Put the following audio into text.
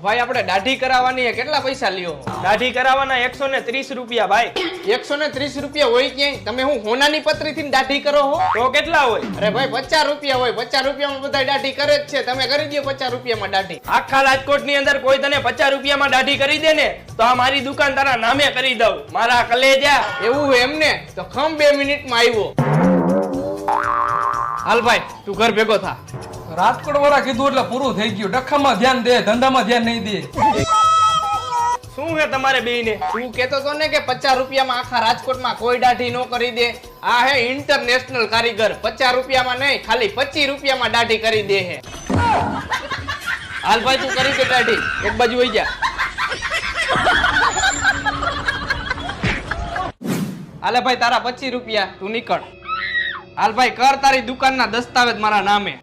ભાઈ આપણે દાઢી કરાવવાની છે, કેટલા પૈસા લ્યો? દાઢી કરાવવાના 130 રૂપિયા ભાઈ. 130 રૂપિયા હોય ક્યાંય? તમે હું હોનાની પતરીથી દાઢી કરો હો? તો કેટલા હોય? અરે ભાઈ 50 રૂપિયા હોય. 50 રૂપિયામાં બધા દાઢી કરે જ છે. તમે કરી દો 50 રૂપિયામાં દાઢી. આખા રાજકોટ ની અંદર કોઈ તને 50 રૂપિયામાં દાઢી કરી દે ને તો આ મારી દુકાન તારા નામે કરી દઉં. મારા કલેજા. એવું હોય એમને? તો ખમ 2 મિનિટમાં આવ્યો. હાલ ભાઈ તું ઘર ભેગો થા. રાજકોટ વાળા કીધું એટલે પૂરું થઈ ગયું. ડખામાં ધ્યાન દે, ધંધામાં ધ્યાન નહીં દે. શું છે તમારે બેયને? તું કેતો તો ને કે 50 રૂપિયામાં આખા રાજકોટમાં કોઈ દાઢી ન કરી દે. આ હે ઇન્ટરનેશનલ કારીગર. 50 રૂપિયામાં નહીં, ખાલી 25 રૂપિયામાં દાઢી કરી દે હે. હાલ ભાઈ તું કરી દે દાઢી. એક બાજુ વઈ જા. હાલે ભાઈ તારા 25 રૂપિયા, તું નીકળ. હાલ ભાઈ કર તારી દુકાનના દસ્તાવેજ મારા નામે.